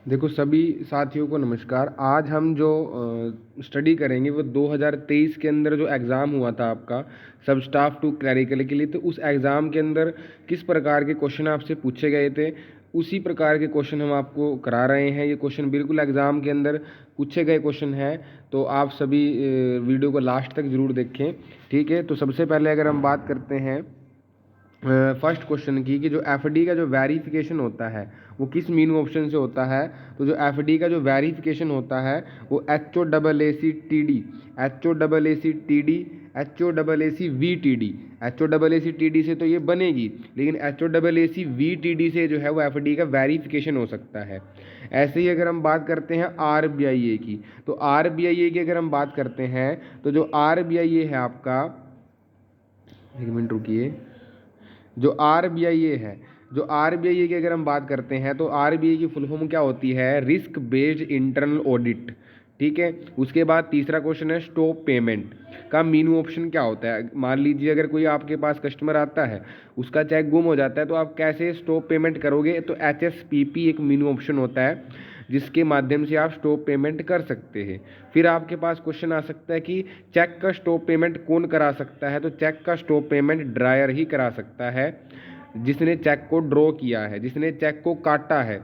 देखो सभी साथियों को नमस्कार। आज हम जो स्टडी करेंगे वो 2023 के अंदर जो एग्ज़ाम हुआ था आपका सब स्टाफ टू क्लरिकल के लिए, तो उस एग्ज़ाम के अंदर किस प्रकार के क्वेश्चन आपसे पूछे गए थे उसी प्रकार के क्वेश्चन हम आपको करा रहे हैं। ये क्वेश्चन बिल्कुल एग्ज़ाम के अंदर पूछे गए क्वेश्चन हैं, तो आप सभी वीडियो को लास्ट तक ज़रूर देखें, ठीक है। तो सबसे पहले अगर हम बात करते हैं फर्स्ट क्वेश्चन की कि जो एफडी का जो वेरिफिकेशन होता है वो किस मीनू ऑप्शन से होता है। तो जो एफडी का जो वेरिफिकेशन होता है वो HOAACTD, HOAACTD, HOAACVTD, HOAACTD से तो ये बनेगी, लेकिन HOAACVTD से जो है वो एफडी का वेरिफिकेशन हो सकता है। ऐसे ही अगर हम बात करते हैं RBIA की, तो RBIA की अगर हम बात करते हैं तो जो RBIA है आपका, एक मिनट रुकिए, जो RBIA है, जो RBIA की अगर हम बात करते हैं तो RBIA की फुल फॉर्म क्या होती है, रिस्क बेस्ड इंटरनल ऑडिट, ठीक है। उसके बाद तीसरा क्वेश्चन है स्टॉप पेमेंट का मीनू ऑप्शन क्या होता है। मान लीजिए अगर कोई आपके पास कस्टमर आता है, उसका चेक गुम हो जाता है, तो आप कैसे स्टॉप पेमेंट करोगे। तो HSPP एक मीनू ऑप्शन होता है जिसके माध्यम से आप स्टॉप पेमेंट कर सकते हैं। फिर आपके पास क्वेश्चन आ सकता है कि चेक का स्टॉप पेमेंट कौन करा सकता है। तो चेक का स्टॉप पेमेंट ड्रायर ही करा सकता है, जिसने चेक को ड्रॉ किया है, जिसने चेक को काटा है,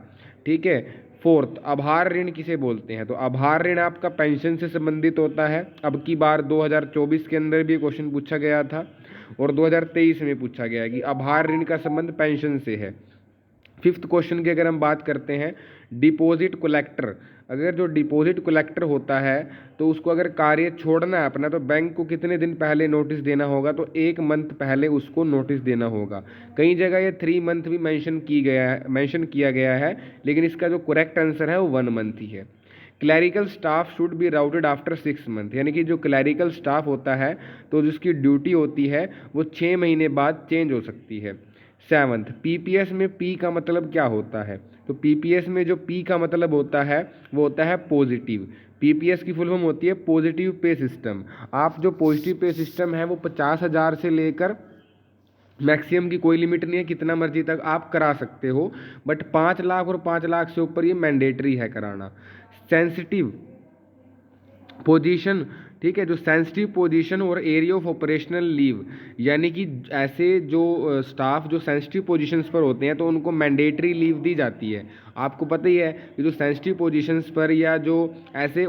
ठीक है। फोर्थ, आभार ऋण किसे बोलते हैं। तो आभार ऋण आपका पेंशन से संबंधित होता है। अब की बार 2024 के अंदर भी क्वेश्चन पूछा गया था और 2023 में पूछा गया कि आभार ऋण का संबंध पेंशन से है। फिफ्थ क्वेश्चन की अगर हम बात करते हैं डिपॉजिट कलेक्टर, अगर जो डिपॉजिट कलेक्टर होता है तो उसको अगर कार्य छोड़ना है अपना, तो बैंक को कितने दिन पहले नोटिस देना होगा। तो 1 मंथ पहले उसको नोटिस देना होगा। कई जगह ये 3 मंथ भी मेंशन किया गया है, लेकिन इसका जो करेक्ट आंसर है वो 1 मंथ ही है। Clerical staff should be routed after 6 month, यानी कि जो क्लैरिकल स्टाफ होता है तो जिसकी ड्यूटी होती है वो 6 महीने बाद चेंज हो सकती है। सेवंथ, पीपीएस में पी का मतलब क्या होता है। तो पीपीएस में जो पी का मतलब होता है वो होता है पॉजिटिव। पीपीएस की फुल फॉर्म होती है पॉजिटिव पे सिस्टम। आप जो पॉजिटिव पे सिस्टम है वो 50,000 से लेकर मैक्सिमम की कोई लिमिट नहीं है, कितना मर्जी तक आप करा सकते हो, बट 5 लाख और 5 लाख से ऊपर ये मैंडेटरी है कराना। सेंसिटिव पोजीशन, ठीक है, जो सेंसिटिव पोजीशन और एरिया ऑफ ऑपरेशनल लीव, यानी कि ऐसे जो स्टाफ जो सेंसिटिव पोजीशंस पर होते हैं तो उनको मैंडेटरी लीव दी जाती है। आपको पता ही है कि जो सेंसिटिव पोजीशंस पर या जो ऐसे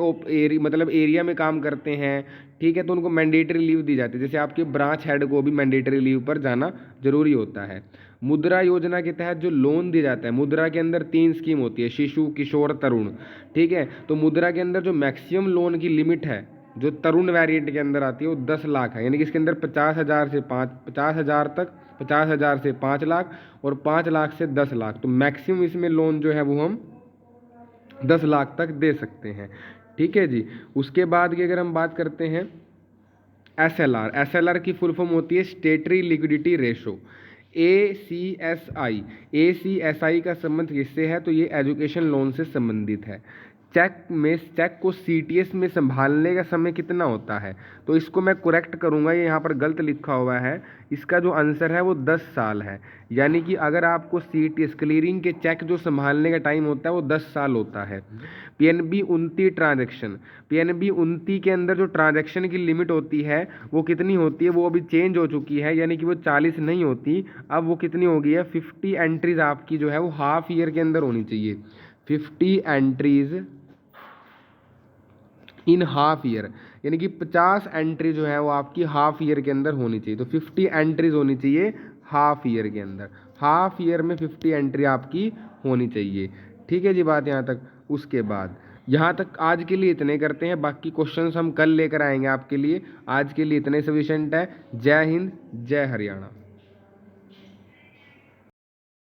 मतलब एरिया में काम करते हैं, ठीक है, तो उनको मैंडेटरी लीव दी जाती है। जैसे आपके ब्रांच हेड को भी मैंडेटरी लीव पर जाना जरूरी होता है। मुद्रा योजना के तहत जो लोन दिया जाता है, मुद्रा के अंदर 3 स्कीम होती है, शिशु, किशोर, तरुण, ठीक है। तो मुद्रा के अंदर जो मैक्सिमम लोन की लिमिट है जो तरुण वेरिएंट के अंदर आती है वो 10 लाख है, यानी कि इसके अंदर 50,000 से 50,000 तक, 50,000 से 5 लाख और 5 लाख से 10 लाख। तो मैक्सिमम इसमें लोन जो है वो हम 10 लाख तक दे सकते हैं, ठीक है जी। उसके बाद की अगर हम बात करते हैं एसएलआर की फुल फॉर्म होती है स्टेटरी लिक्विडिटी रेशो। ACSI का संबंध किससे है। तो ये एजुकेशन लोन से संबंधित है। चेक को सीटीएस में संभालने का समय कितना होता है। तो इसको मैं करेक्ट करूंगा, ये यहाँ पर गलत लिखा हुआ है। इसका जो आंसर है वो 10 साल है, यानी कि अगर आपको सीटीएस क्लियरिंग के चेक जो संभालने का टाइम होता है वो 10 साल होता है। PNB 29 ट्रांजैक्शन, PNB 29 के अंदर जो ट्रांजैक्शन की लिमिट होती है वो कितनी होती है, वो अभी चेंज हो चुकी है, यानी कि वो 40 नहीं होती, अब वो कितनी हो गई है 50 एंट्रीज आपकी जो है वो हाफ ईयर के अंदर होनी चाहिए। 50 एंट्रीज इन हाफ ईयर, यानी कि 50 एंट्री जो है वो आपकी हाफ ईयर के अंदर होनी चाहिए। तो 50 एंट्रीज होनी चाहिए हाफ ईयर के अंदर, हाफ ईयर में 50 एंट्री आपकी होनी चाहिए, ठीक है जी। बात यहाँ तक। उसके बाद यहाँ तक आज के लिए इतने करते हैं, बाकी क्वेश्चंस हम कल लेकर आएंगे आपके लिए। आज के लिए इतने सफिशिएंट है। जय हिंद, जय हरियाणा।